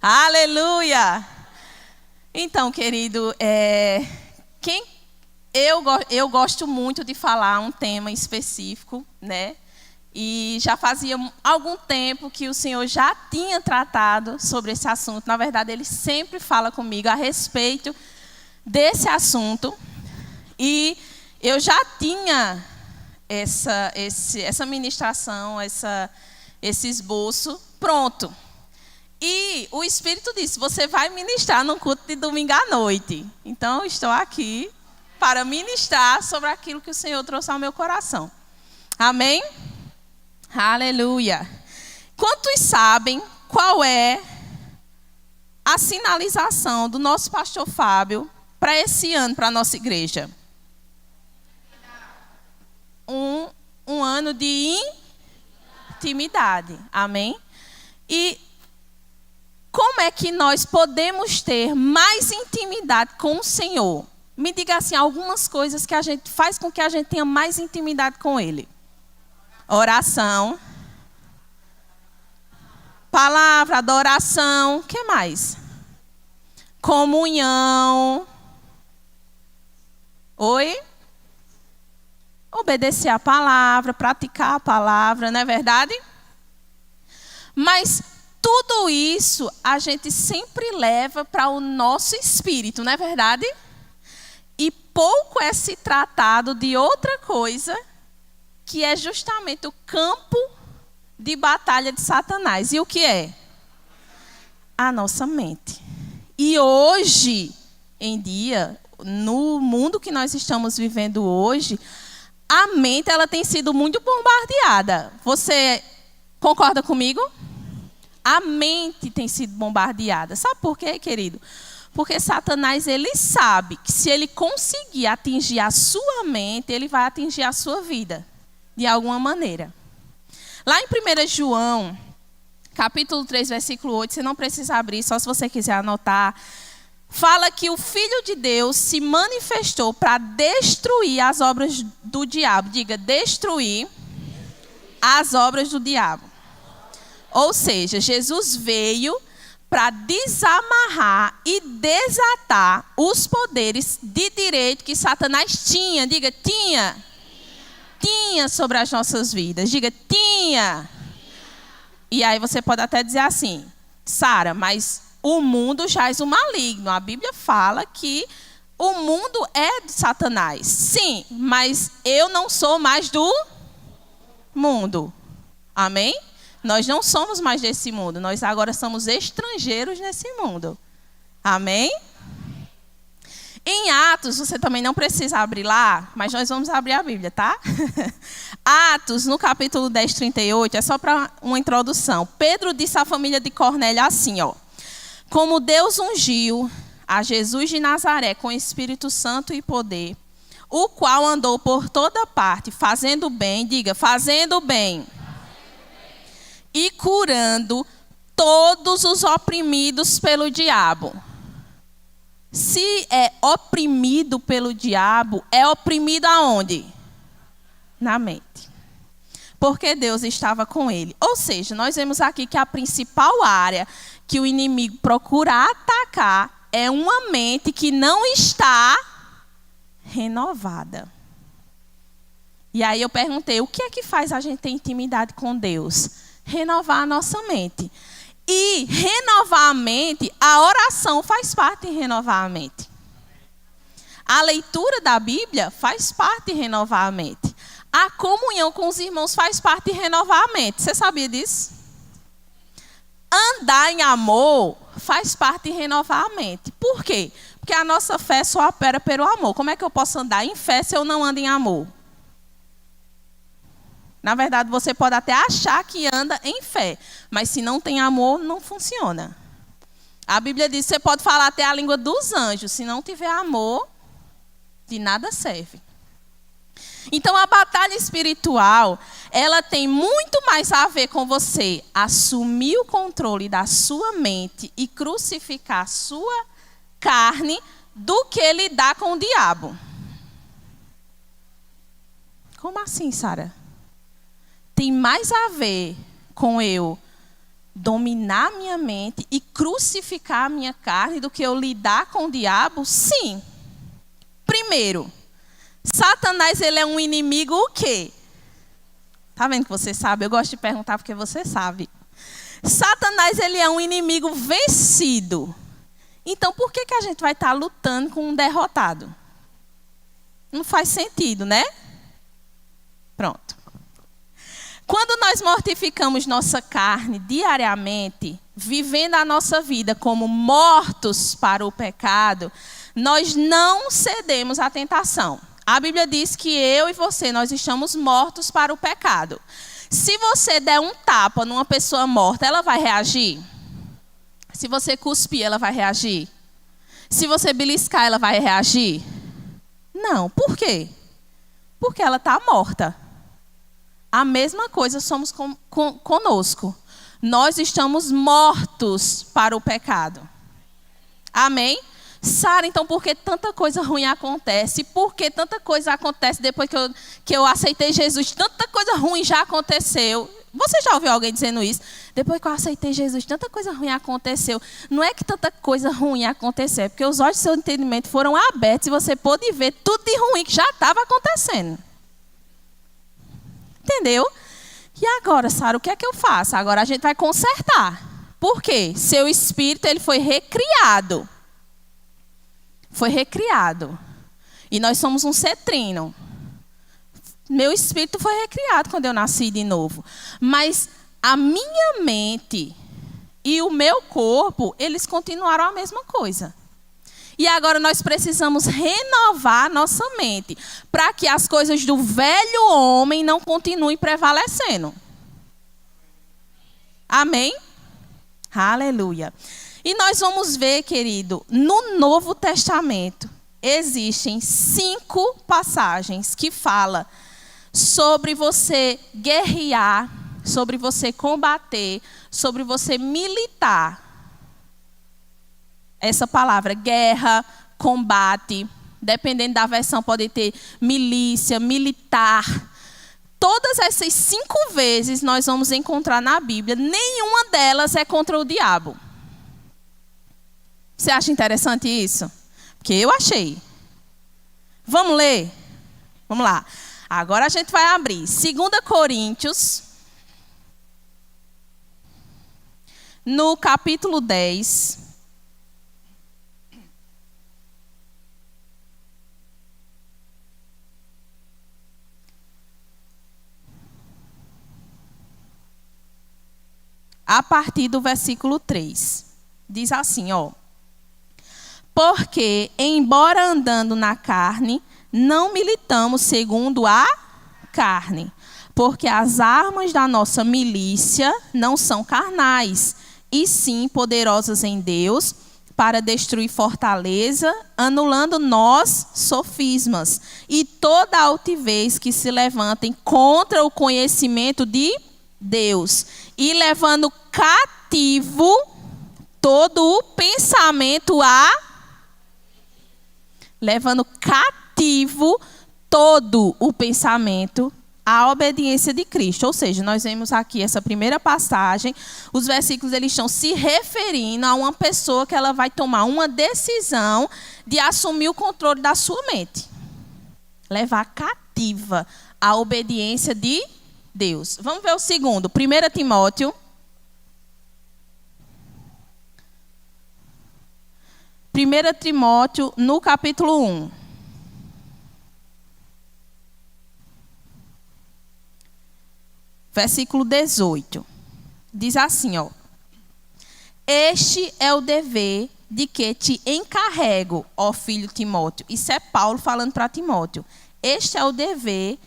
Aleluia! Então, querido, eu gosto muito de falar um tema específico, né? E já fazia algum tempo que o Senhor já tinha tratado sobre esse assunto. Na verdade, Ele sempre fala comigo a respeito desse assunto. E eu já tinha essa ministração, esse esboço pronto. E o Espírito disse, você vai ministrar no culto de domingo à noite. Então, eu estou aqui para ministrar sobre aquilo que o Senhor trouxe ao meu coração. Amém? Aleluia. Quantos sabem qual é a sinalização do nosso pastor Fábio para esse ano, para a nossa igreja? Um ano de intimidade. Amém? E como é que nós podemos ter mais intimidade com o Senhor? Me diga assim, algumas coisas que a gente faz com que a gente tenha mais intimidade com Ele. Oração. Palavra, adoração. O que mais? Comunhão. Oi? Obedecer a palavra, praticar a palavra, não é verdade? Mas tudo isso a gente sempre leva para o nosso espírito, não é verdade? E pouco é se tratado de outra coisa, que é justamente o campo de batalha de Satanás. E o que é? A nossa mente. E hoje em dia, no mundo que nós estamos vivendo hoje, a mente ela tem sido muito bombardeada. Você concorda comigo? A mente tem sido bombardeada. Sabe por quê, querido? Porque Satanás, ele sabe que se ele conseguir atingir a sua mente, ele vai atingir a sua vida, de alguma maneira. Lá em 1 João, capítulo 3, versículo 8, você não precisa abrir, só se você quiser anotar. Fala que o Filho de Deus se manifestou para destruir as obras do diabo. Diga, destruir as obras do diabo. Ou seja, Jesus veio para desamarrar e desatar os poderes de direito que Satanás tinha. Diga, tinha. Tinha sobre as nossas vidas. Diga, tinha. E aí você pode até dizer assim, Sara, mas o mundo jaz o maligno. A Bíblia fala que o mundo é de Satanás. Sim, mas eu não sou mais do mundo. Amém? Nós não somos mais desse mundo. Nós agora somos estrangeiros nesse mundo. Amém? Em Atos, você também não precisa abrir lá, mas nós vamos abrir a Bíblia, tá? Atos, no capítulo 10, 38, é só para uma introdução. Pedro disse à família de Cornélio assim, ó. Como Deus ungiu a Jesus de Nazaré com Espírito Santo e poder, o qual andou por toda parte, fazendo bem, diga, fazendo bem. E curando todos os oprimidos pelo diabo. Se é oprimido pelo diabo, é oprimido aonde? Na mente. Porque Deus estava com ele. Ou seja, nós vemos aqui que a principal área que o inimigo procura atacar é uma mente que não está renovada. E aí eu perguntei, o que é que faz a gente ter intimidade com Deus? Renovar a nossa mente. E renovar a mente, a oração faz parte de renovar a mente. A leitura da Bíblia faz parte de renovar a mente. A comunhão com os irmãos faz parte de renovar a mente. Você sabia disso? Andar em amor faz parte de renovar a mente. Por quê? Porque a nossa fé só opera pelo amor. Como é que eu posso andar em fé se eu não ando em amor? Na verdade, você pode até achar que anda em fé, mas se não tem amor, não funciona. A Bíblia diz que você pode falar até a língua dos anjos, se não tiver amor, de nada serve. Então, a batalha espiritual, ela tem muito mais a ver com você assumir o controle da sua mente e crucificar a sua carne do que lidar com o diabo. Como assim, Sara? Tem mais a ver com eu dominar minha mente e crucificar a minha carne do que eu lidar com o diabo? Sim. Primeiro, Satanás, ele é um inimigo o quê? Tá vendo que você sabe? Eu gosto de perguntar porque você sabe. Satanás, ele é um inimigo vencido. Então, por que a gente vai estar lutando com um derrotado? Não faz sentido, né? Pronto. Quando nós mortificamos nossa carne diariamente, vivendo a nossa vida como mortos para o pecado, nós não cedemos à tentação. A Bíblia diz que eu e você, nós estamos mortos para o pecado. Se você der um tapa numa pessoa morta, ela vai reagir? Se você cuspir, ela vai reagir? Se você beliscar, ela vai reagir? Não. Por quê? Porque ela está morta. A mesma coisa somos conosco. Nós estamos mortos para o pecado. Amém? Sara, então por que tanta coisa ruim acontece? Por que tanta coisa acontece depois que eu aceitei Jesus? Tanta coisa ruim já aconteceu. Você já ouviu alguém dizendo isso? Depois que eu aceitei Jesus, tanta coisa ruim aconteceu. Não é que tanta coisa ruim aconteceu, é porque os olhos do seu entendimento foram abertos e você pôde ver tudo de ruim que já estava acontecendo. Entendeu? E agora, Sara, o que é que eu faço? Agora a gente vai consertar. Por quê? Seu espírito, ele foi recriado. Foi recriado. E nós somos um cetrino. Meu espírito foi recriado quando eu nasci de novo. Mas a minha mente e o meu corpo, eles continuaram a mesma coisa. E agora nós precisamos renovar nossa mente para que as coisas do velho homem não continuem prevalecendo. Amém? Aleluia. E nós vamos ver, querido, no Novo Testamento, existem 5 passagens que falam sobre você guerrear, sobre você combater, sobre você militar. Essa palavra, guerra, combate, dependendo da versão, pode ter milícia, militar. Todas essas 5 vezes nós vamos encontrar na Bíblia, nenhuma delas é contra o diabo. Você acha interessante isso? Porque eu achei. Vamos ler? Vamos lá. Agora a gente vai abrir 2 Coríntios, no capítulo 10. A partir do versículo 3. Diz assim, ó. Porque, embora andando na carne, não militamos segundo a carne. Porque as armas da nossa milícia não são carnais, e sim poderosas em Deus, para destruir fortaleza, anulando nós sofismas, e toda altivez que se levantem contra o conhecimento de Deus, e levando cativo todo o pensamento levando cativo todo o pensamento à obediência de Cristo. Ou seja, nós vemos aqui essa primeira passagem, os versículos eles estão se referindo a uma pessoa que ela vai tomar uma decisão de assumir o controle da sua mente. Levar cativa a obediência de Deus. Vamos ver o segundo, 1 Timóteo. 1 Timóteo, no capítulo 1. Versículo 18. Diz assim, ó. Este é o dever de que te encarrego, ó filho Timóteo. Isso é Paulo falando para Timóteo. Este é o dever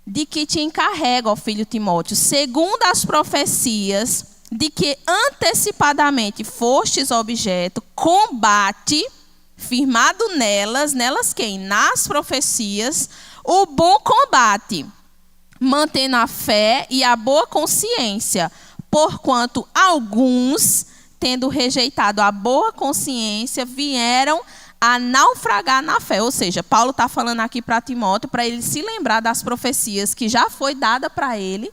de que te encarrego, ó filho Timóteo, segundo as profecias de que antecipadamente fostes objeto, combate, firmado nelas quem? Nas profecias, o bom combate, mantendo a fé e a boa consciência, porquanto alguns, tendo rejeitado a boa consciência, vieram a naufragar na fé. Ou seja, Paulo está falando aqui para Timóteo, para ele se lembrar das profecias que já foi dada para ele,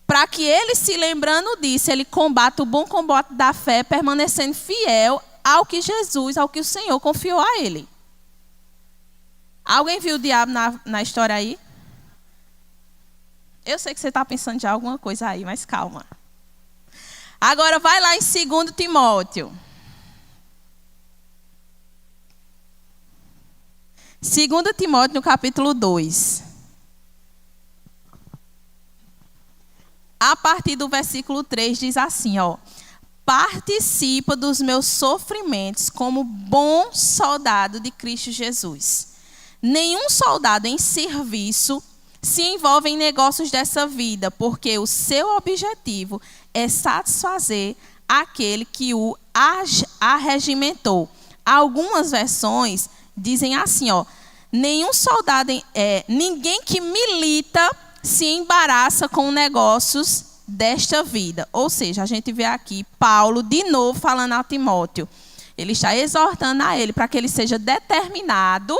para que ele, se lembrando disso, ele combata o bom combate da fé, permanecendo fiel ao que Jesus, ao que o Senhor confiou a ele. Alguém viu o diabo na história aí? Eu sei que você está pensando de alguma coisa aí, mas calma. Agora vai lá em 2 Timóteo. 2 Timóteo, no capítulo 2. A partir do versículo 3 diz assim, ó: participa dos meus sofrimentos como bom soldado de Cristo Jesus. Nenhum soldado em serviço se envolve em negócios dessa vida, porque o seu objetivo é satisfazer aquele que o arregimentou. Algumas versões dizem assim, ó: ninguém que milita se embaraça com negócios desta vida. Ou seja, a gente vê aqui Paulo de novo falando a Timóteo. Ele está exortando a ele para que ele seja determinado,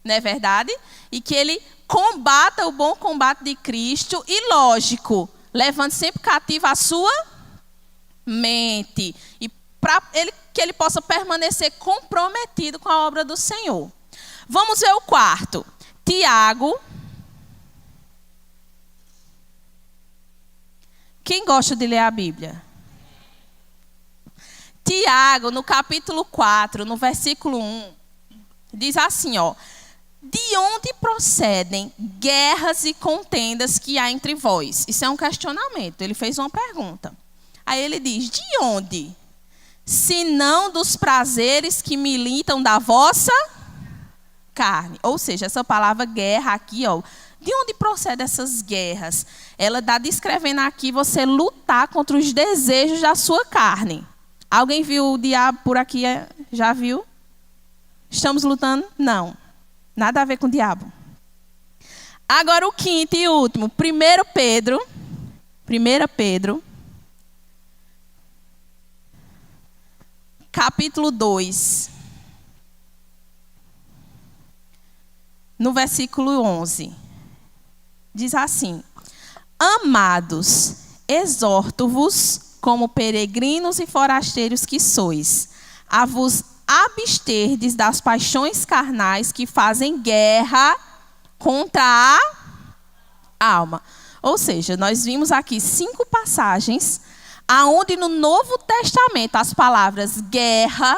não é verdade? E que ele combata o bom combate de Cristo e, lógico, levando sempre cativo a sua mente. E para que ele possa permanecer comprometido com a obra do Senhor. Vamos ver o quarto. Tiago. Quem gosta de ler a Bíblia? Tiago, no capítulo 4, no versículo 1, diz assim, ó: de onde procedem guerras e contendas que há entre vós? Isso é um questionamento. Ele fez uma pergunta. Aí ele diz: de onde? Se não dos prazeres que militam da vossa carne. Ou seja, essa palavra guerra aqui, ó, de onde procedem essas guerras? Ela está descrevendo aqui você lutar contra os desejos da sua carne. Alguém viu o diabo por aqui? Já viu? Estamos lutando? Não. Nada a ver com o diabo. Agora o quinto e último. 1 Pedro, capítulo 2. No versículo 11. Diz assim: amados, exorto-vos, como peregrinos e forasteiros que sois, a vos absterdes das paixões carnais que fazem guerra contra a alma. Ou seja, nós vimos aqui 5 passagens aonde no Novo Testamento as palavras guerra,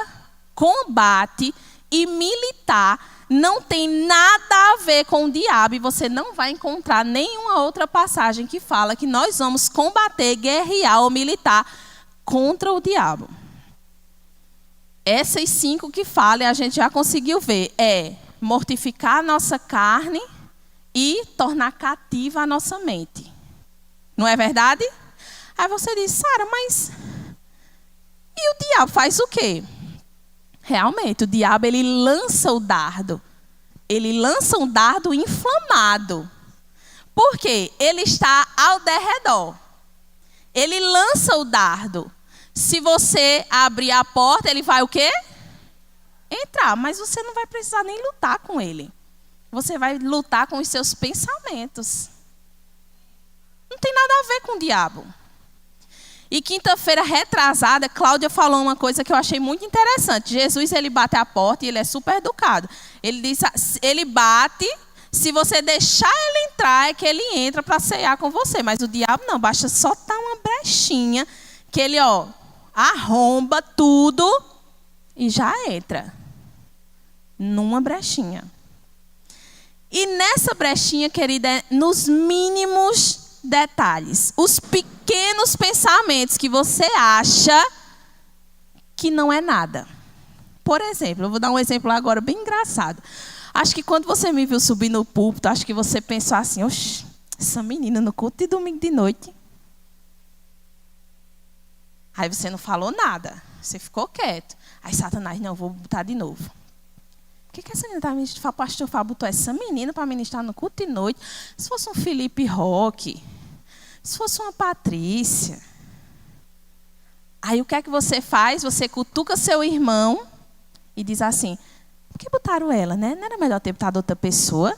combate e militar não tem nada a ver com o diabo, e você não vai encontrar nenhuma outra passagem que fala que nós vamos combater, guerrear ou militar contra o diabo. Essas 5 que falam, a gente já conseguiu ver, é mortificar a nossa carne e tornar cativa a nossa mente. Não é verdade? Aí você diz: Sara, mas e o diabo faz o quê? Realmente, o diabo, ele lança o dardo. Ele lança um dardo inflamado. Por quê? Ele está ao derredor. Ele lança o dardo. Se você abrir a porta, ele vai o quê? Entrar. Mas você não vai precisar nem lutar com ele. Você vai lutar com os seus pensamentos. Não tem nada a ver com o diabo. E quinta-feira retrasada, Cláudia falou uma coisa que eu achei muito interessante. Jesus, ele bate a porta e ele é super educado. Ele diz, ele bate, se você deixar ele entrar, é que ele entra para ceiar com você. Mas o diabo não, basta só dar uma brechinha, que ele, ó, arromba tudo e já entra. Numa brechinha. E nessa brechinha, querida, é nos mínimos detalhes, os pequenos pensamentos que você acha que não é nada. Por exemplo, eu vou dar um exemplo agora bem engraçado. Acho que quando você me viu subir no púlpito, acho que você pensou assim: oxe, essa menina no culto de domingo de noite. Aí você não falou nada, você ficou quieto. Aí Satanás: não, vou botar de novo. Por que essa menina está ministrando? O pastor Fábio botou essa menina para ministrar no culto de noite? Se fosse um Felipe Roque, se fosse uma Patrícia. Aí o que é que você faz? Você cutuca seu irmão e diz assim: por que botaram ela, né? Não era melhor ter botado outra pessoa?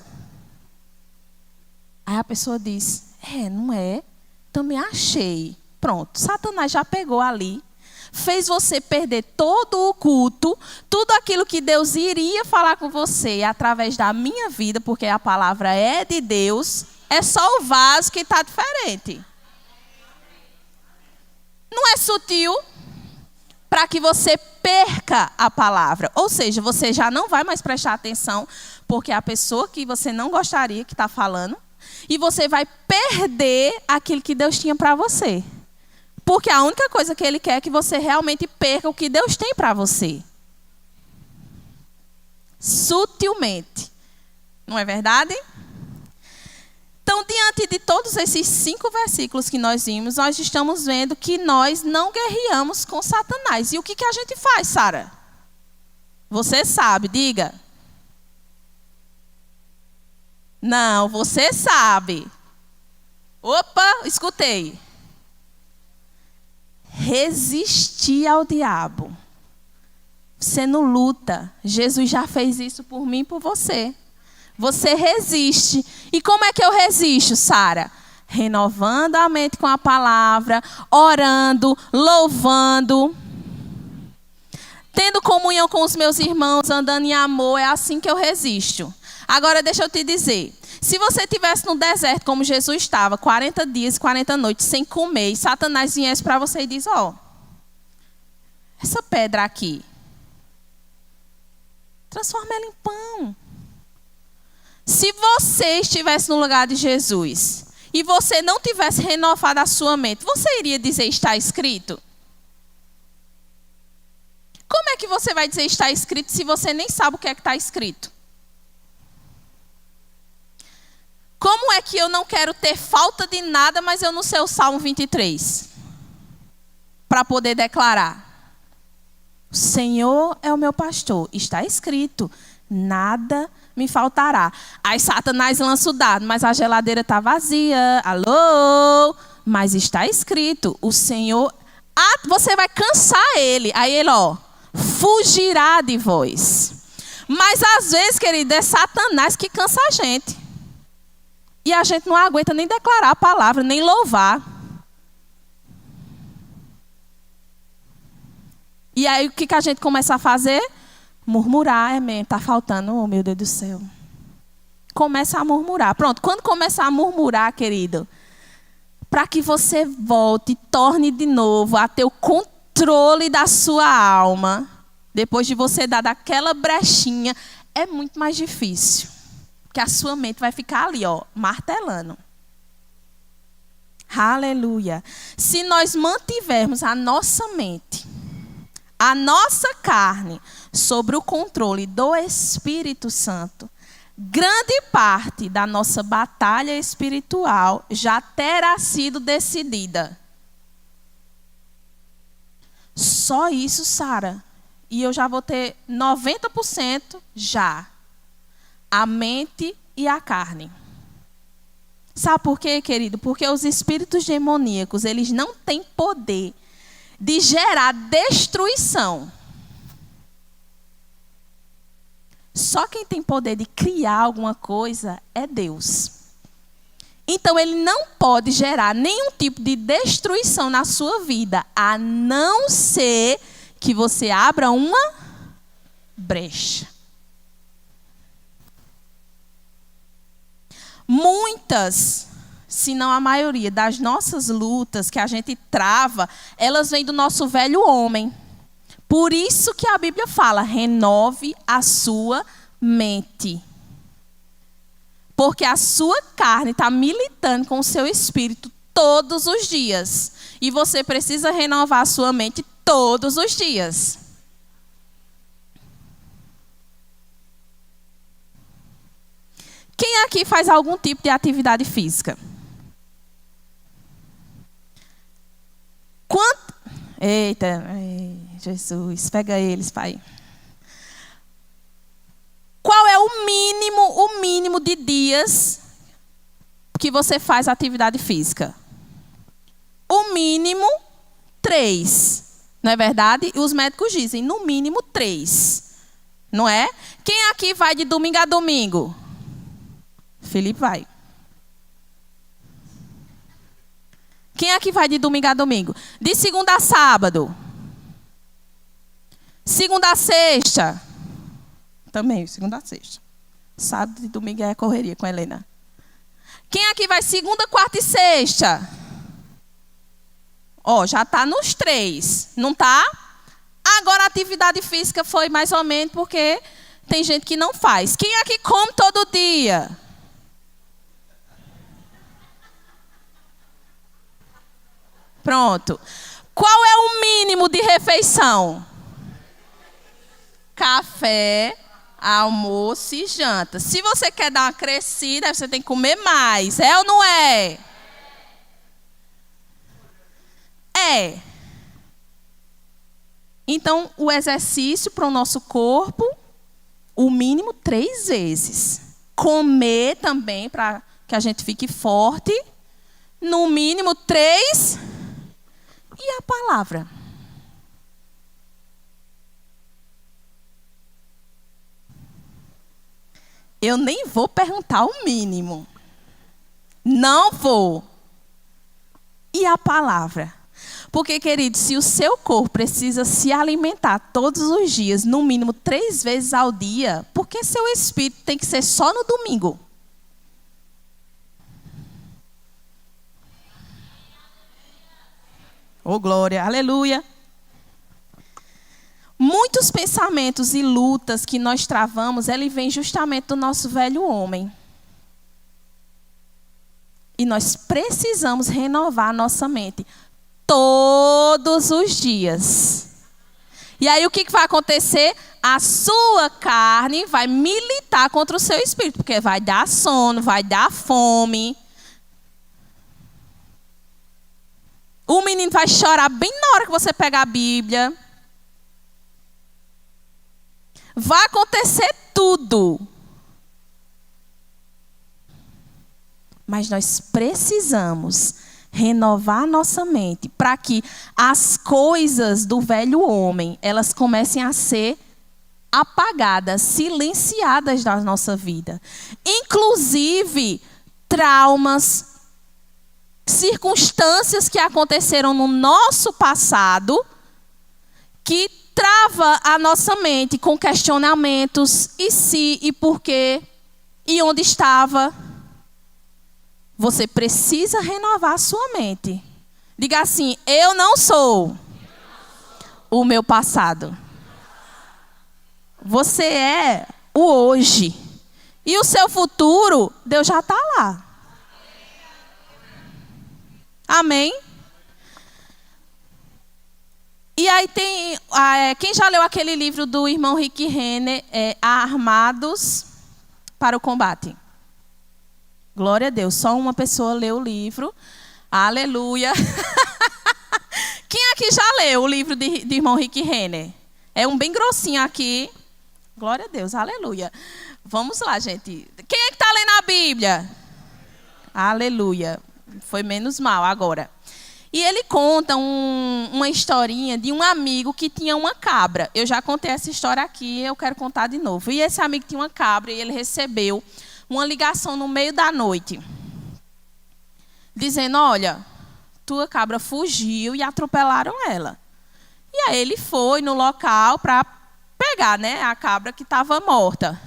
Aí a pessoa diz: não é. Também achei. Pronto, Satanás já pegou ali. Fez você perder todo o culto, tudo aquilo que Deus iria falar com você através da minha vida, porque a palavra é de Deus, é só o vaso que está diferente. Não é sutil para que você perca a palavra. Ou seja, você já não vai mais prestar atenção, porque é a pessoa que você não gostaria que está falando, e você vai perder aquilo que Deus tinha para você. Porque a única coisa que Ele quer é que você realmente perca o que Deus tem para você. Sutilmente. Não é verdade? Então, diante de todos esses 5 versículos que nós vimos, nós estamos vendo que nós não guerreamos com Satanás. E o que a gente faz, Sara? Você sabe, diga. Não, você sabe. Opa, escutei. Resistir ao diabo. Você não luta. Jesus já fez isso por mim e por você. Você resiste. E como é que eu resisto, Sara? Renovando a mente com a palavra, orando, louvando, tendo comunhão com os meus irmãos, andando em amor. É assim que eu resisto. Agora deixa eu te dizer. Se você estivesse no deserto, como Jesus estava, 40 dias e 40 noites, sem comer, e Satanás viesse para você e diz, essa pedra aqui, transforma ela em pão. Se você estivesse no lugar de Jesus, e você não tivesse renovado a sua mente, você iria dizer, está escrito? Como é que você vai dizer está escrito, se você nem sabe o que é que está escrito? Como é que eu não quero ter falta de nada, mas eu não sei o Salmo 23? Para poder declarar. O Senhor é o meu pastor. Está escrito. Nada me faltará. Aí Satanás lança o dado, mas a geladeira está vazia. Alô? Mas está escrito. O Senhor... você vai cansar ele. Aí ele, fugirá de vós. Mas às vezes, querido, é Satanás que cansa a gente. E a gente não aguenta nem declarar a palavra, nem louvar. E aí o que a gente começa a fazer? Murmurar, está faltando, oh meu Deus do céu. Começa a murmurar. Pronto, quando começar a murmurar, querido, para que você volte, torne de novo a ter o controle da sua alma, depois de você dar daquela brechinha, é muito mais difícil. Que a sua mente vai ficar ali, martelando. Aleluia. Se nós mantivermos a nossa mente, a nossa carne, sobre o controle do Espírito Santo, grande parte da nossa batalha espiritual já terá sido decidida. Só isso, Sara. E eu já vou ter 90% já. A mente e a carne. Sabe por quê, querido? Porque os espíritos demoníacos, eles não têm poder de gerar destruição. Só quem tem poder de criar alguma coisa é Deus. Então, ele não pode gerar nenhum tipo de destruição na sua vida, a não ser que você abra uma brecha. Muitas, se não a maioria, das nossas lutas que a gente trava, elas vêm do nosso velho homem. Por isso que a Bíblia fala, renove a sua mente. Porque a sua carne está militando com o seu espírito todos os dias. E você precisa renovar a sua mente todos os dias. Quem aqui faz algum tipo de atividade física? Eita, Jesus, pega eles, Pai. Qual é o mínimo de dias que você faz atividade física? O mínimo 3, não é verdade? E os médicos dizem, no mínimo 3, não é? Quem aqui vai de domingo a domingo? Felipe vai. Quem aqui vai de domingo a domingo? De segunda a sábado. Segunda a sexta. Também, segunda a sexta. Sábado e domingo é correria com a Helena. Quem aqui vai segunda, quarta e sexta? Ó, já está nos 3, não está? Agora a atividade física foi mais ou menos porque tem gente que não faz. Quem aqui come todo dia? Pronto. Qual é o mínimo de refeição? Café, almoço e janta. Se você quer dar uma crescida, você tem que comer mais. É ou não é? É. Então, o exercício para o nosso corpo, o mínimo 3 vezes. Comer também, para que a gente fique forte, no mínimo 3. E a palavra? Eu nem vou perguntar o mínimo. Não vou. E a palavra? Porque, querido, se o seu corpo precisa se alimentar todos os dias, no mínimo 3 vezes ao dia, por que seu espírito tem que ser só no domingo? Oh, glória, aleluia. Muitos pensamentos e lutas que nós travamos, ele vem justamente do nosso velho homem. E nós precisamos renovar a nossa mente todos os dias. E aí o que vai acontecer? A sua carne vai militar contra o seu espírito, porque vai dar sono, vai dar fome. O menino vai chorar bem na hora que você pegar a Bíblia. Vai acontecer tudo. Mas nós precisamos renovar nossa mente para que as coisas do velho homem, elas comecem a ser apagadas, silenciadas da nossa vida. Inclusive, traumas, circunstâncias que aconteceram no nosso passado, que trava a nossa mente com questionamentos, e se, e por quê, e onde estava. Você precisa renovar a sua mente. Diga assim: eu não sou o meu passado. Você é o hoje. E o seu futuro, Deus já está lá. Amém? E aí tem, quem já leu aquele livro do irmão Rick Renner, Armados para o Combate? Glória a Deus, só uma pessoa leu o livro. Aleluia. Quem aqui já leu o livro do irmão Rick Renner? É um bem grossinho aqui. Glória a Deus, aleluia. Vamos lá, gente. Quem é que está lendo a Bíblia? Aleluia. Foi menos mal agora. E ele conta uma historinha de um amigo que tinha uma cabra. Eu já contei essa história aqui, eu quero contar de novo. E esse amigo tinha uma cabra e ele recebeu uma ligação no meio da noite, dizendo: olha, tua cabra fugiu e atropelaram ela. E aí ele foi no local para pegar, né, a cabra que estava morta.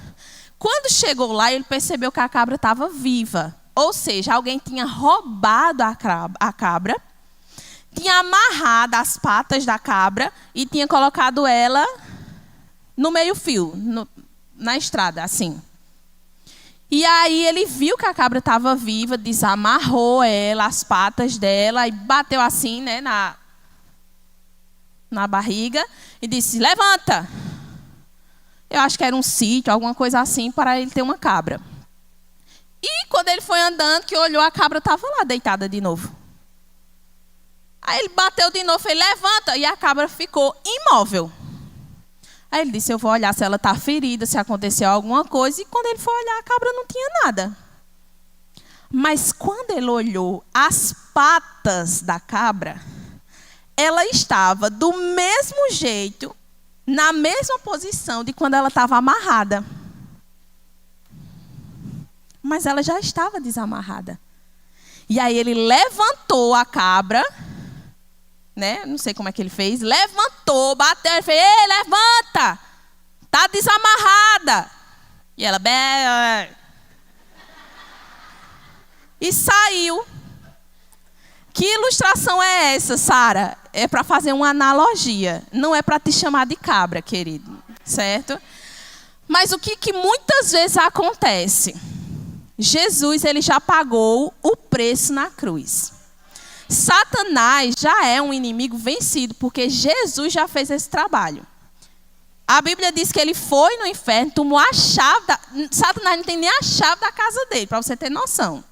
Quando chegou lá, ele percebeu que a cabra estava viva. Ou seja, alguém tinha roubado a cabra, tinha amarrado as patas da cabra e tinha colocado ela no meio-fio, na estrada, assim. E aí ele viu que a cabra estava viva, desamarrou ela, as patas dela, e bateu assim, né, na barriga, e disse: levanta. Eu acho que era um sítio, alguma coisa assim, para ele ter uma cabra. E quando ele foi andando, que olhou, a cabra estava lá deitada de novo. Aí ele bateu de novo, fez: levanta, e a cabra ficou imóvel. Aí ele disse: eu vou olhar se ela está ferida, se aconteceu alguma coisa. E quando ele foi olhar, a cabra não tinha nada. Mas quando ele olhou as patas da cabra, ela estava do mesmo jeito, na mesma posição de quando ela estava amarrada. Mas ela já estava desamarrada. E aí ele levantou a cabra, né? Não sei como é que ele fez. Levantou, bateu e fez: ei, levanta! Tá desamarrada. E ela... E saiu. Que ilustração é essa, Sara? É para fazer uma analogia. Não é para te chamar de cabra, querido. Certo? Mas o que muitas vezes acontece? Jesus, ele já pagou o preço na cruz. Satanás já é um inimigo vencido, porque Jesus já fez esse trabalho. A Bíblia diz que ele foi no inferno, tomou a chave. Satanás não tem nem a chave da casa dele, para você ter noção.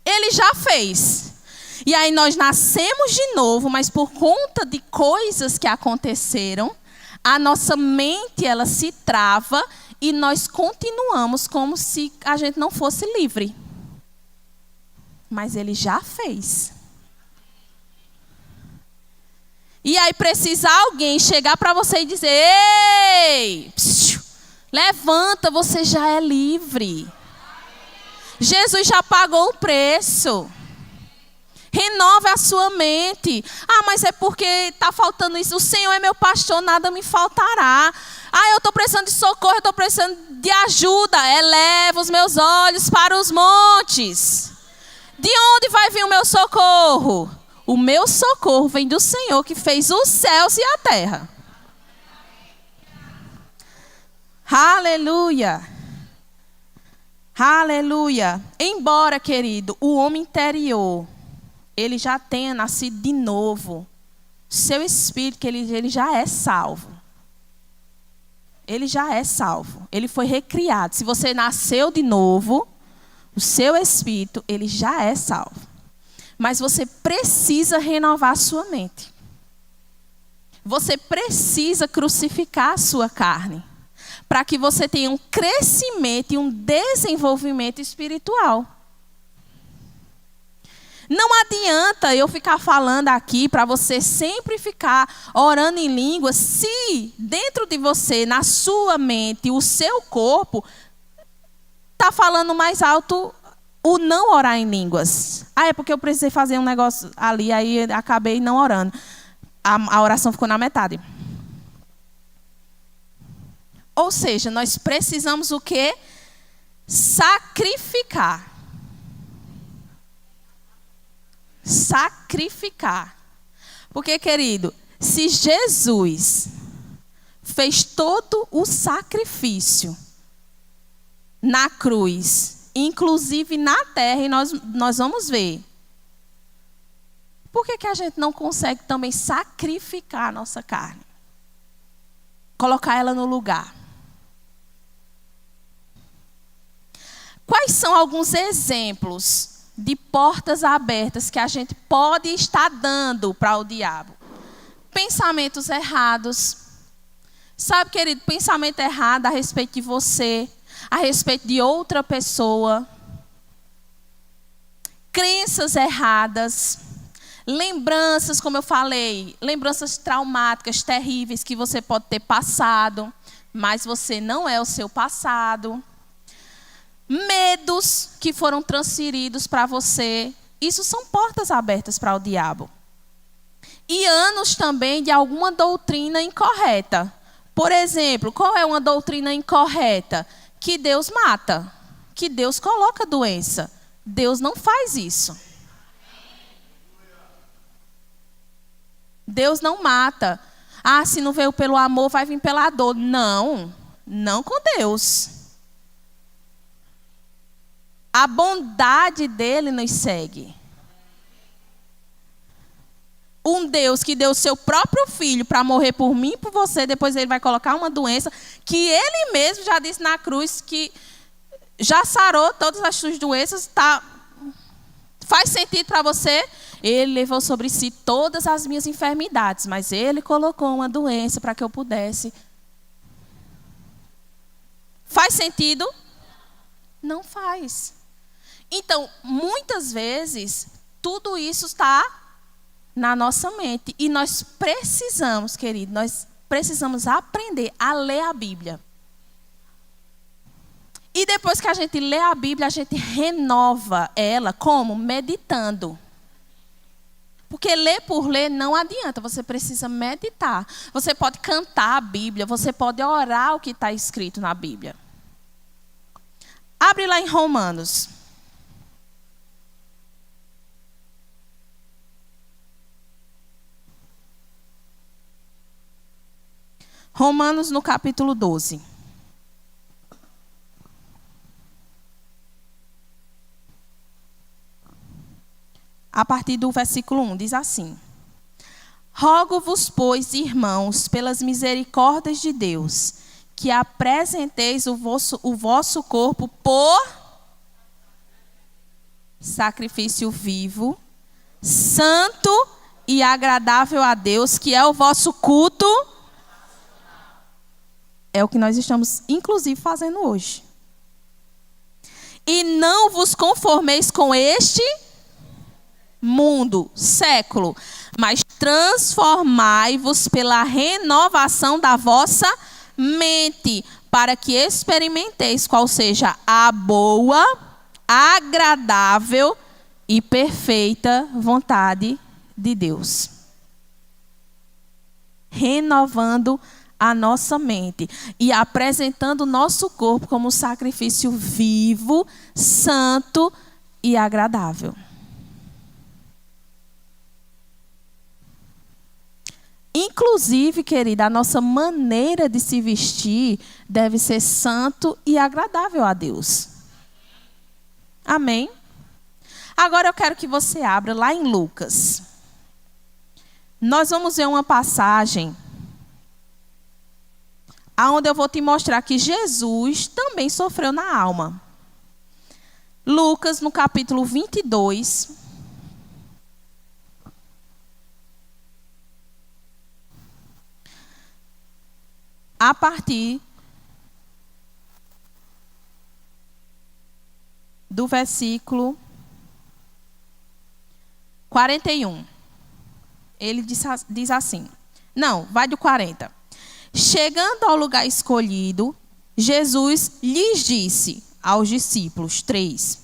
Ele já fez. E aí nós nascemos de novo, mas por conta de coisas que aconteceram, a nossa mente ela se trava e nós continuamos como se a gente não fosse livre. Mas ele já fez. E aí precisa alguém chegar para você e dizer: ei, levanta, você já é livre. Jesus já pagou o preço. Renove a sua mente. Ah, mas é porque está faltando isso. O Senhor é meu pastor, nada me faltará. Ah, eu estou precisando de socorro, eu estou precisando de ajuda. Eleva os meus olhos para os montes. De onde vai vir o meu socorro? O meu socorro vem do Senhor que fez os céus e a terra. Aleluia. Aleluia. Embora, querido, o homem interior, ele já tenha nascido de novo, seu espírito, que ele já é salvo. Ele já é salvo. Ele foi recriado. Se você nasceu de novo, o seu espírito, ele já é salvo. Mas você precisa renovar a sua mente. Você precisa crucificar a sua carne, para que você tenha um crescimento e um desenvolvimento espiritual. Não adianta eu ficar falando aqui para você sempre ficar orando em línguas, se dentro de você, na sua mente, o seu corpo está falando mais alto o não orar em línguas. Ah, é porque eu precisei fazer um negócio ali, aí acabei não orando. A oração ficou na metade. Ou seja, nós precisamos o quê? Sacrificar. Sacrificar. Porque, querido, se Jesus fez todo o sacrifício na cruz, inclusive na terra, e nós vamos ver, por que a gente não consegue também sacrificar a nossa carne? Colocar ela no lugar. Quais são alguns exemplos de portas abertas que a gente pode estar dando para o diabo? Pensamentos errados. Sabe, querido, pensamento errado a respeito de você, a respeito de outra pessoa. Crenças erradas. Lembranças, como eu falei, lembranças traumáticas, terríveis que você pode ter passado, mas você não é o seu passado. Medos que foram transferidos para você. Isso são portas abertas para o diabo. E anos também de alguma doutrina incorreta. Por exemplo, qual é uma doutrina incorreta? Que Deus mata, que Deus coloca doença. Deus não faz isso. Deus não mata. Ah, se não veio pelo amor, vai vir pela dor. Não, não com Deus. A bondade dele nos segue. Um Deus que deu o seu próprio filho para morrer por mim e por você, depois ele vai colocar uma doença que ele mesmo já disse na cruz que já sarou todas as suas doenças. Tá? Faz sentido para você? Ele levou sobre si todas as minhas enfermidades, mas ele colocou uma doença para que eu pudesse. Faz sentido? Não faz. Então, muitas vezes, tudo isso está na nossa mente. E nós precisamos, querido, nós precisamos aprender a ler a Bíblia. E depois que a gente lê a Bíblia, a gente renova ela como? Meditando. Porque ler por ler não adianta, você precisa meditar. Você pode cantar a Bíblia, você pode orar o que está escrito na Bíblia. Abre lá em Romanos. Romanos no capítulo 12. A partir do versículo 1, diz assim: Rogo-vos, pois, irmãos, pelas misericórdias de Deus, que apresenteis o vosso corpo por sacrifício vivo, santo e agradável a Deus, que é o vosso culto. É o que nós estamos, inclusive, fazendo hoje. E não vos conformeis com este mundo, século, mas transformai-vos pela renovação da vossa mente, para que experimenteis qual seja a boa, agradável e perfeita vontade de Deus. Renovando a nossa mente e apresentando o nosso corpo como sacrifício vivo, santo e agradável. Inclusive, querida, a nossa maneira de se vestir deve ser santo e agradável a Deus. Amém? Agora eu quero que você abra lá em Lucas. Nós vamos ver uma passagem onde eu vou te mostrar que Jesus também sofreu na alma. Lucas, no capítulo 22. A partir do versículo 41. Ele diz assim. Não, vai do 40. Chegando ao lugar escolhido, Jesus lhes disse aos discípulos, 3.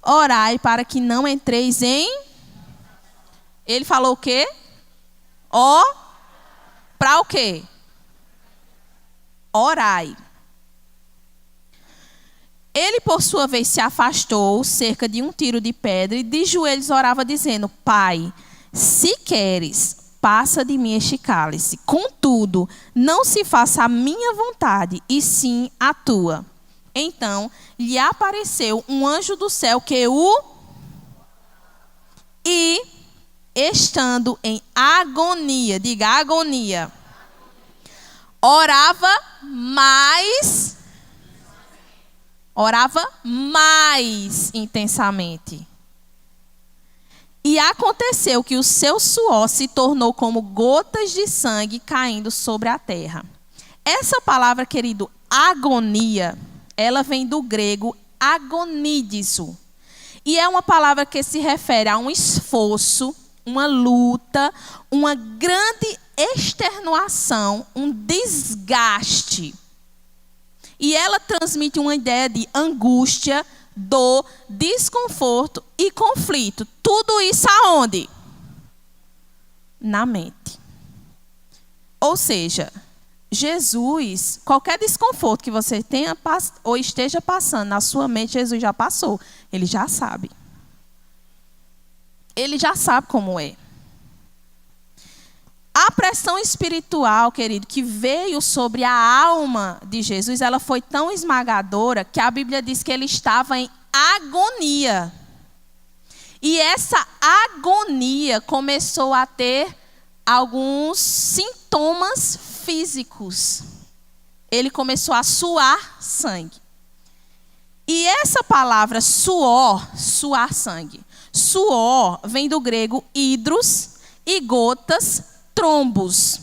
Orai para que não entreis em... Ele falou o quê? Para o quê? Orai. Ele, por sua vez, se afastou cerca de um tiro de pedra e de joelhos orava, dizendo: Pai, se queres, passa de mim este cálice. Contudo, não se faça a minha vontade, e sim a tua. Então, lhe apareceu um anjo do céu que E, estando em agonia, diga agonia, orava mais intensamente. E aconteceu que o seu suor se tornou como gotas de sangue caindo sobre a terra. Essa palavra, querido, agonia, ela vem do grego agonidizo. E é uma palavra que se refere a um esforço, uma luta, uma grande extenuação, um desgaste. E ela transmite uma ideia de angústia, dor, desconforto e conflito. Tudo isso aonde? Na mente. Ou seja, Jesus, qualquer desconforto que você tenha ou esteja passando na sua mente, Jesus já passou. Ele já sabe. Ele já sabe como é. A pressão espiritual, querido, que veio sobre a alma de Jesus, ela foi tão esmagadora que a Bíblia diz que ele estava em agonia. E essa agonia começou a ter alguns sintomas físicos. Ele começou a suar sangue. E essa palavra suor, suar sangue. Suor vem do grego hidros e gotas, trombos.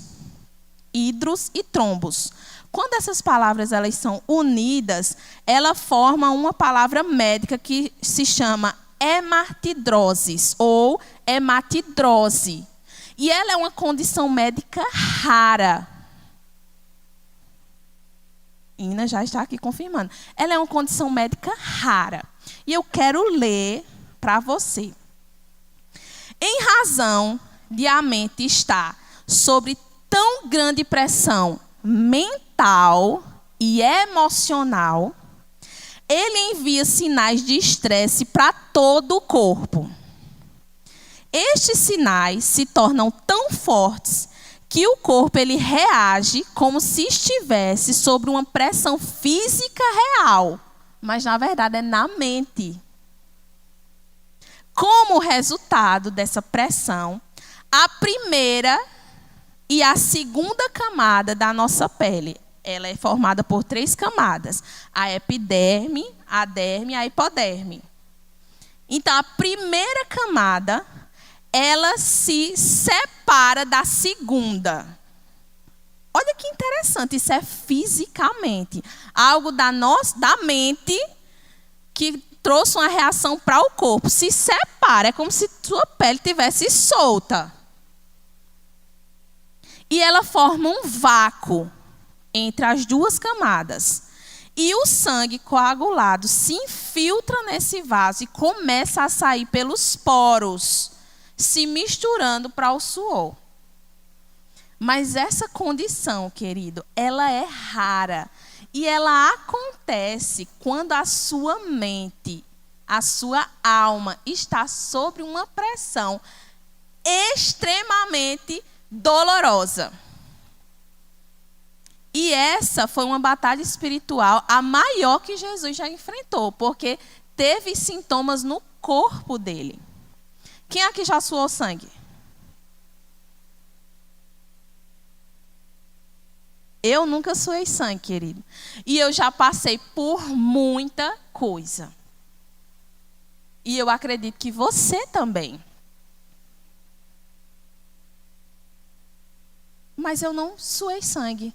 Hidros e trombos. Quando essas palavras elas são unidas, ela forma uma palavra médica que se chama hematidroses ou hematidrose. E ela é uma condição médica rara. Ina já está aqui confirmando. Ela é uma condição médica rara. E eu quero ler para você. Em razão de a mente estar sobre tão grande pressão mental e emocional, ele envia sinais de estresse para todo o corpo. Estes sinais se tornam tão fortes que o corpo ele reage como se estivesse sob uma pressão física real, mas na verdade é na mente. Como resultado dessa pressão, a primeira e a segunda camada da nossa pele, ela é formada por 3 camadas: a epiderme, a derme e a hipoderme. Então, a primeira camada, ela se separa da segunda. Olha que interessante, isso é fisicamente. Algo da mente que trouxe uma reação para o corpo. Se separa, é como se sua pele tivesse solta. E ela forma um vácuo entre as 2 camadas. E o sangue coagulado se infiltra nesse vaso e começa a sair pelos poros, se misturando para o suor. Mas essa condição, querido, ela é rara. E ela acontece quando a sua mente, a sua alma está sob uma pressão extremamente dolorosa. E essa foi uma batalha espiritual a maior que Jesus já enfrentou, porque teve sintomas no corpo dele. Quem aqui já suou sangue? Eu nunca suei sangue, querido. E eu já passei por muita coisa. E eu acredito que você também. Mas eu não suei sangue.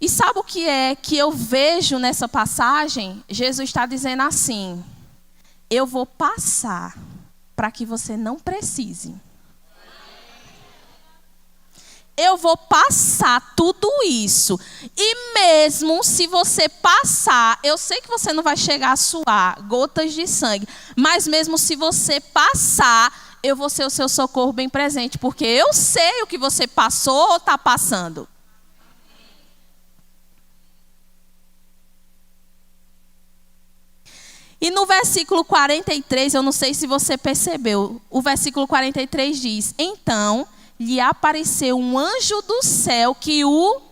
E sabe o que é que eu vejo nessa passagem? Jesus está dizendo assim: eu vou passar para que você não precise. Eu vou passar tudo isso. E mesmo se você passar, eu sei que você não vai chegar a suar gotas de sangue, mas mesmo se você passar, eu vou ser o seu socorro bem presente, porque eu sei o que você passou ou está passando. E no versículo 43, eu não sei se você percebeu, o versículo 43 diz: então lhe apareceu um anjo do céu que o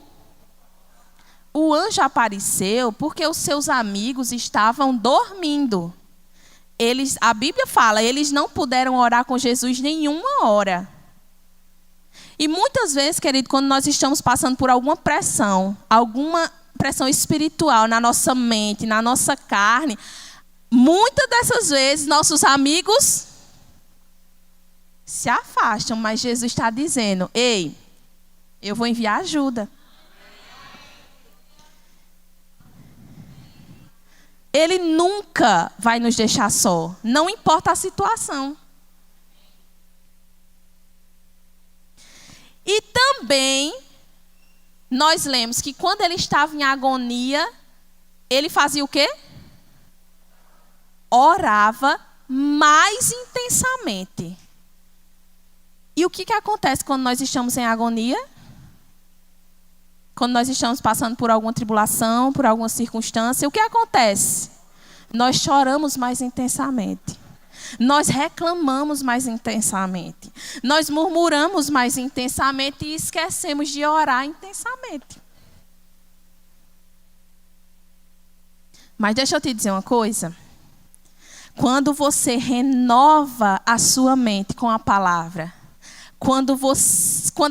anjo apareceu porque os seus amigos estavam dormindo. A Bíblia fala, eles não puderam orar com Jesus nenhuma hora. E muitas vezes, querido, quando nós estamos passando por alguma pressão espiritual na nossa mente, na nossa carne, muitas dessas vezes nossos amigos se afastam, mas Jesus está dizendo: ei, eu vou enviar ajuda. Ele nunca vai nos deixar só, não importa a situação. E também nós lemos que quando ele estava em agonia, ele fazia o quê? Orava mais intensamente. E o que acontece quando nós estamos em agonia? Quando nós estamos passando por alguma tribulação, por alguma circunstância, o que acontece? Nós choramos mais intensamente. Nós reclamamos mais intensamente. Nós murmuramos mais intensamente e esquecemos de orar intensamente. Mas deixa eu te dizer uma coisa. Quando você renova a sua mente com a palavra, quando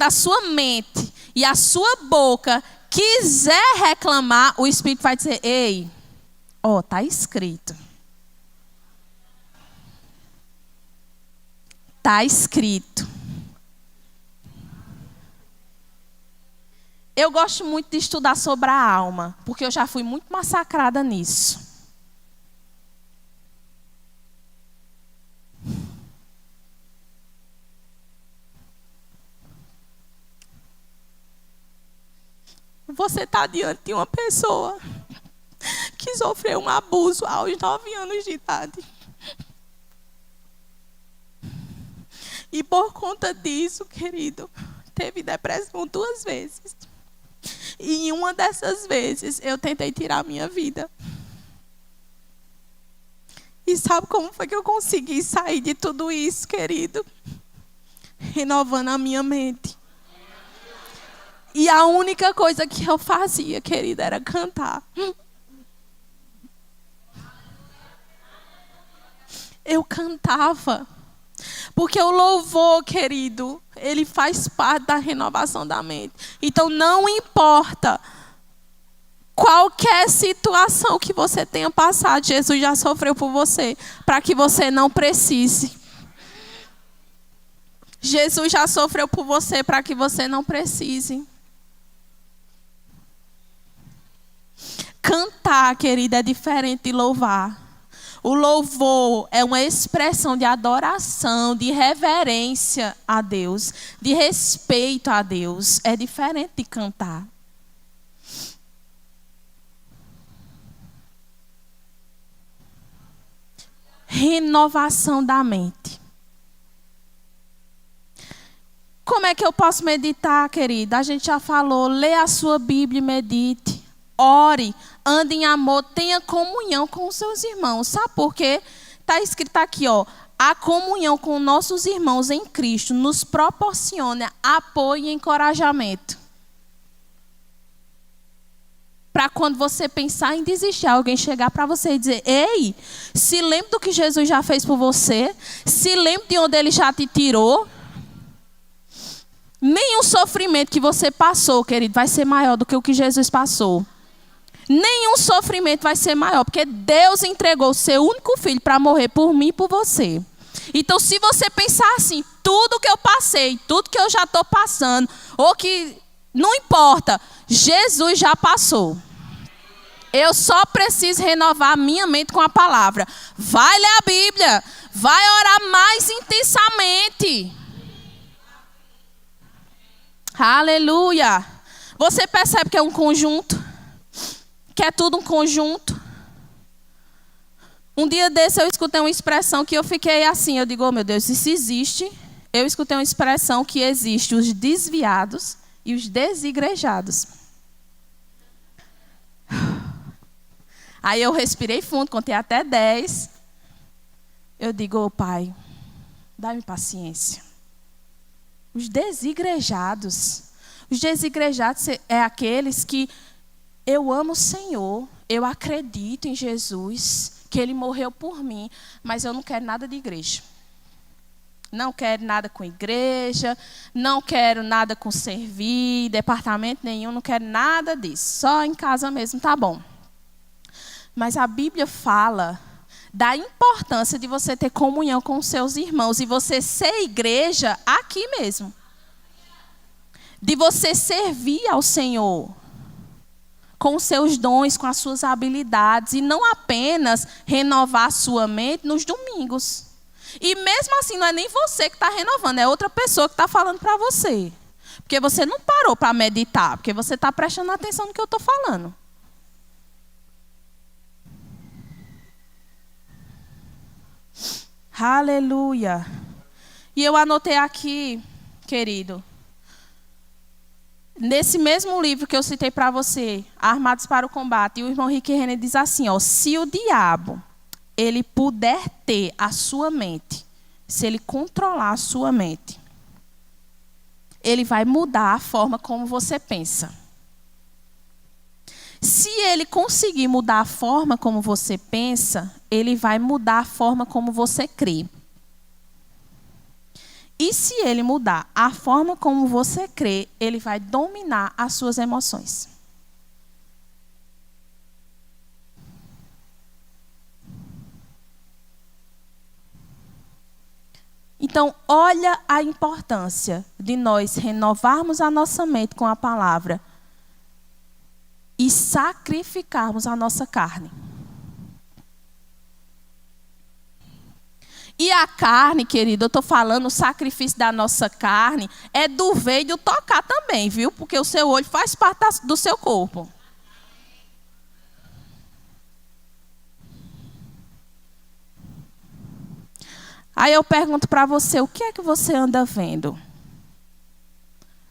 a sua mente e a sua boca quiser reclamar, o Espírito vai dizer: ei, está escrito. Está escrito. Eu gosto muito de estudar sobre a alma, porque eu já fui muito massacrada nisso. você está diante de uma pessoa que sofreu um abuso aos 9 anos de idade. E por conta disso, querido, teve depressão 2 vezes. E em uma dessas vezes, eu tentei tirar a minha vida. E sabe como foi que eu consegui sair de tudo isso, querido? Renovando a minha mente. E a única coisa que eu fazia, querida, era cantar. Eu cantava. Porque o louvor, querido, ele faz parte da renovação da mente. Então, não importa qualquer situação que você tenha passado, Jesus já sofreu por você, para que você não precise. Jesus já sofreu por você, para que você não precise. Cantar, querida, é diferente de louvar. O louvor é uma expressão de adoração, de reverência a Deus, de respeito a Deus. É diferente de cantar. Renovação da mente. Como é que eu posso meditar, querida? A gente já falou, lê a sua Bíblia e medite. Ore, ande em amor, tenha comunhão com os seus irmãos. Sabe por quê? Está escrito aqui, ó. A comunhão com nossos irmãos em Cristo nos proporciona apoio e encorajamento. Para quando você pensar em desistir, alguém chegar para você e dizer: ei, se lembre do que Jesus já fez por você, se lembre de onde Ele já te tirou. Nenhum sofrimento que você passou, querido, vai ser maior do que o que Jesus passou. Nenhum sofrimento vai ser maior, porque Deus entregou o seu único filho para morrer por mim e por você. Então, se você pensar assim, tudo que eu passei, tudo que eu já estou passando, ou que não importa, Jesus já passou. Eu só preciso renovar a minha mente com a palavra. Vai ler a Bíblia, vai orar mais intensamente. Aleluia. Você percebe que é um conjunto? Que é tudo um conjunto. Um dia desse eu escutei uma expressão que eu fiquei assim, eu digo: oh, meu Deus, isso existe. Eu escutei uma expressão que existe os desviados e os desigrejados. Aí eu respirei fundo, contei até 10. Eu digo: oh, Pai, dá-me paciência. Os desigrejados. Os desigrejados é aqueles que eu amo o Senhor, eu acredito em Jesus, que Ele morreu por mim, mas eu não quero nada de igreja. Não quero nada com igreja, não quero nada com servir, departamento nenhum, não quero nada disso. Só em casa mesmo, tá bom. Mas a Bíblia fala da importância de você ter comunhão com os seus irmãos e você ser igreja aqui mesmo. De você servir ao Senhor com os seus dons, com as suas habilidades, e não apenas renovar a sua mente nos domingos. E mesmo assim, não é nem você que está renovando, é outra pessoa que está falando para você. Porque você não parou para meditar, porque você está prestando atenção no que eu estou falando. Aleluia. E eu anotei aqui, querido, nesse mesmo livro que eu citei para você, Armados para o Combate, e o irmão Rick Renner diz assim, ó: se o diabo, ele puder ter a sua mente, se ele controlar a sua mente, ele vai mudar a forma como você pensa. Se ele conseguir mudar a forma como você pensa, ele vai mudar a forma como você crê. E se ele mudar a forma como você crê, ele vai dominar as suas emoções. Então, olha a importância de nós renovarmos a nossa mente com a palavra e sacrificarmos a nossa carne. E a carne, querido, eu estou falando, o sacrifício da nossa carne é do ver e do tocar também, viu? Porque o seu olho faz parte do seu corpo. Aí eu pergunto para você, o que é que você anda vendo?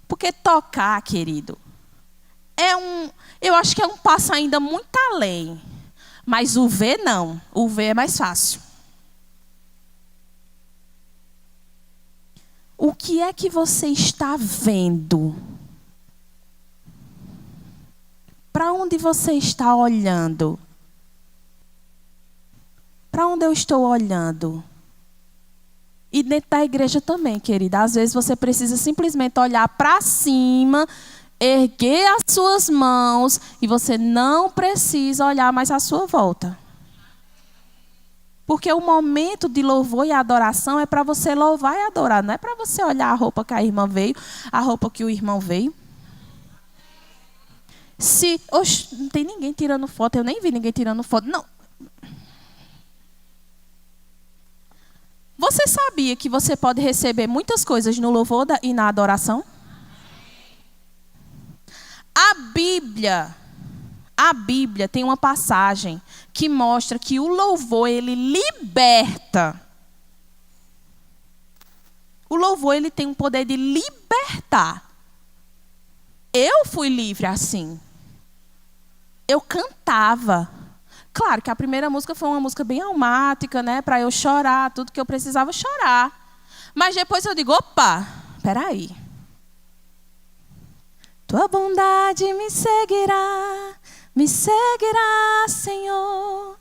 Porque tocar, querido, eu acho que é um passo ainda muito além. Mas o ver não, o ver é mais fácil. O que é que você está vendo? Para onde você está olhando? Para onde eu estou olhando? E dentro da igreja também, querida. Às vezes você precisa simplesmente olhar para cima, erguer as suas mãos e você não precisa olhar mais à sua volta. Porque o momento de louvor e adoração é para você louvar e adorar. Não é para você olhar a roupa que a irmã veio, a roupa que o irmão veio. Não tem ninguém tirando foto, eu nem vi ninguém tirando foto. Não. Você sabia que você pode receber muitas coisas no louvor e na adoração? A Bíblia tem uma passagem que mostra que o louvor, ele liberta. O louvor, ele tem um poder de libertar. Eu fui livre assim. Eu cantava. Claro que a primeira música foi uma música bem almática, né? Para eu chorar, tudo que eu precisava chorar. Mas depois eu digo, opa, peraí. Tua bondade me seguirá, Senhor.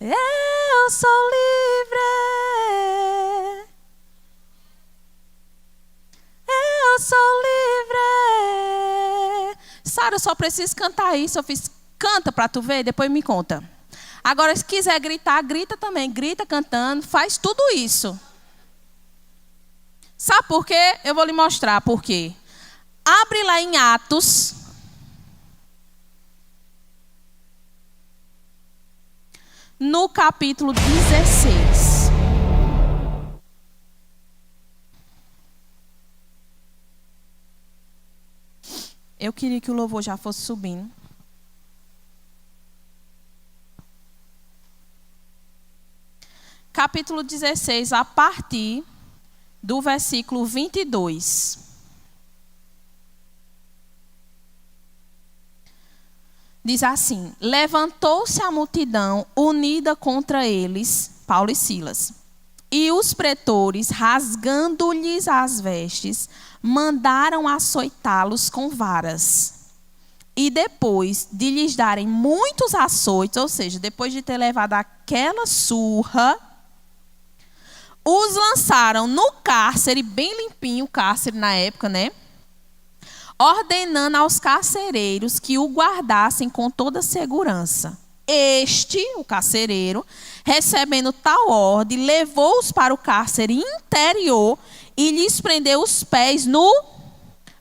Eu sou livre. Eu sou livre. Sara, eu só preciso cantar isso. Eu fiz, canta para tu ver, depois me conta. Agora, se quiser gritar, grita também. Grita cantando, faz tudo isso. Sabe por quê? Eu vou lhe mostrar por quê. Abre lá em Atos. No capítulo 16. Eu queria que o louvor já fosse subindo. Capítulo 16, a partir do versículo 22. Diz assim: levantou-se a multidão unida contra eles, Paulo e Silas. E os pretores, rasgando-lhes as vestes, mandaram açoitá-los com varas. E depois de lhes darem muitos açoites, ou seja, depois de ter levado aquela surra, os lançaram no cárcere, bem limpinho o cárcere na época, né? Ordenando aos carcereiros que o guardassem com toda segurança. Este, o carcereiro, recebendo tal ordem, levou-os para o cárcere interior e lhes prendeu os pés no...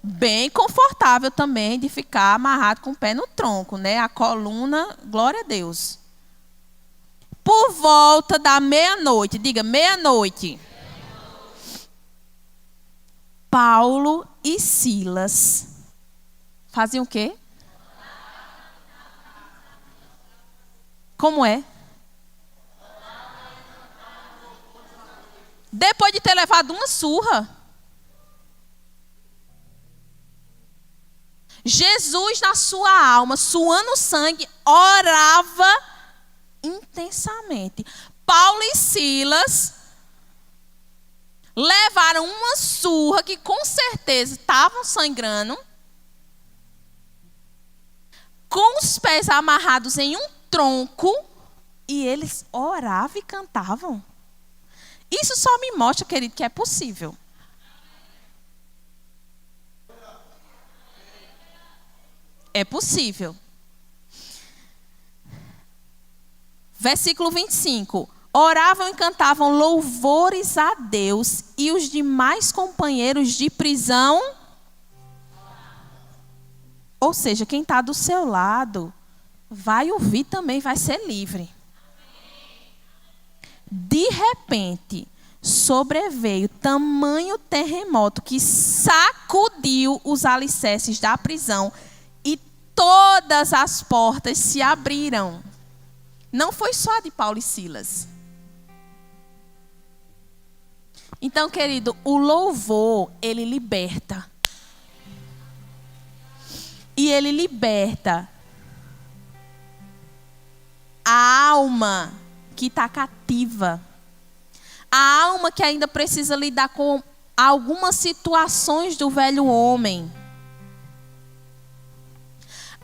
Bem confortável também de ficar amarrado com o pé no tronco, né? A coluna, glória a Deus. Por volta da meia-noite, diga meia-noite. Paulo e Silas faziam o quê? Como é? Depois de ter levado uma surra. Jesus, na sua alma, suando sangue, orava intensamente. Paulo e Silas levaram uma surra que com certeza estavam sangrando, com os pés amarrados em um tronco, e eles oravam e cantavam. Isso só me mostra, querido, que é possível. É possível. Versículo 25. Oravam e cantavam louvores a Deus, e os demais companheiros de prisão, ou seja, quem está do seu lado, vai ouvir também, vai ser livre. De repente, sobreveio tamanho terremoto que sacudiu os alicerces da prisão e todas as portas se abriram. Não foi só de Paulo e Silas. Então, querido, o louvor, ele liberta. E ele liberta a alma que está cativa. A alma que ainda precisa lidar com algumas situações do velho homem.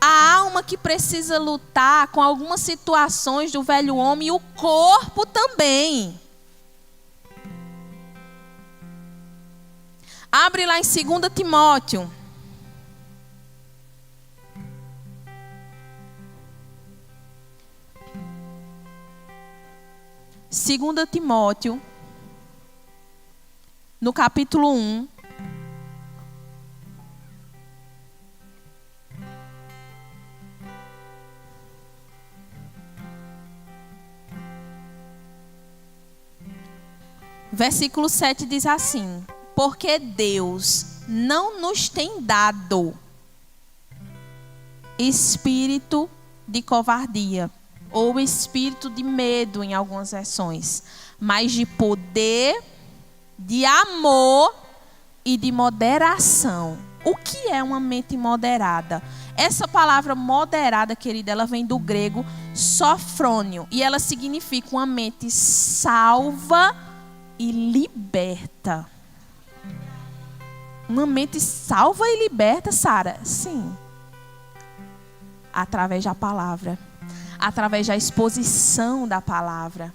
A alma que precisa lutar com algumas situações do velho homem e o corpo também. Abre lá em 2 Timóteo. 2 Timóteo, no capítulo 1. Versículo 7 diz assim: porque Deus não nos tem dado espírito de covardia, ou espírito de medo em algumas versões, mas de poder, de amor e de moderação. O que é uma mente moderada? Essa palavra moderada, querida, ela vem do grego sofrônio, e ela significa uma mente salva e liberta. Uma mente salva e liberta, Sara? Sim. Através da palavra. Através da exposição da palavra.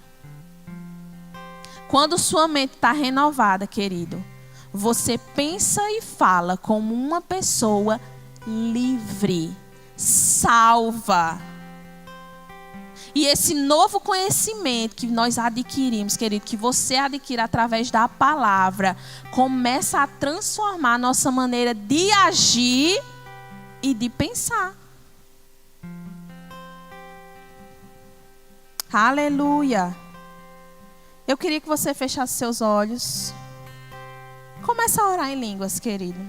Quando sua mente está renovada, querido, você pensa e fala como uma pessoa livre, salva. E esse novo conhecimento que nós adquirimos, querido, que você adquire através da palavra, começa a transformar a nossa maneira de agir e de pensar. Aleluia. Eu queria que você fechasse seus olhos. Começa a orar em línguas, querido.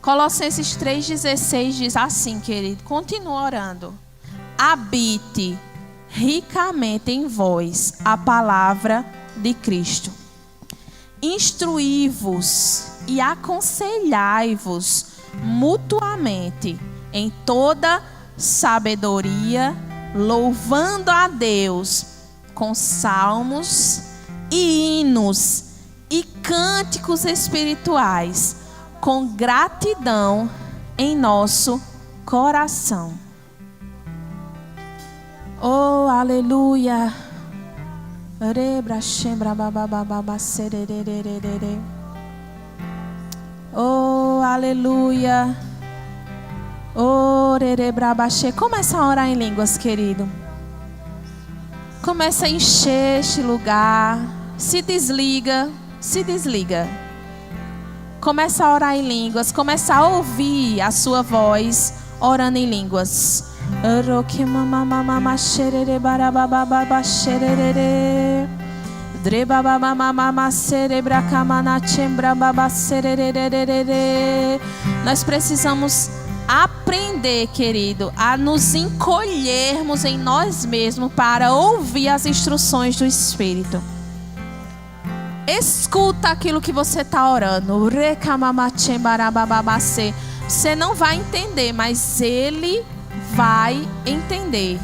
Colossenses 3,16 diz assim, querido. Continua orando. Habite ricamente em vós a palavra de Cristo. Instruí-vos e aconselhai-vos mutuamente em toda sabedoria, louvando a Deus com salmos e hinos e cânticos espirituais, com gratidão em nosso coração. Oh, aleluia. Oh, aleluia. Oh, começa a orar em línguas, querido. Começa a encher este lugar. Se desliga. Começa a orar em línguas. Começa a ouvir a sua voz orando em línguas. Nós precisamos aprender, querido, a nos encolhermos em nós mesmos para ouvir as instruções do Espírito. Escuta aquilo que você está orando. Você não vai entender, mas Ele vai entender.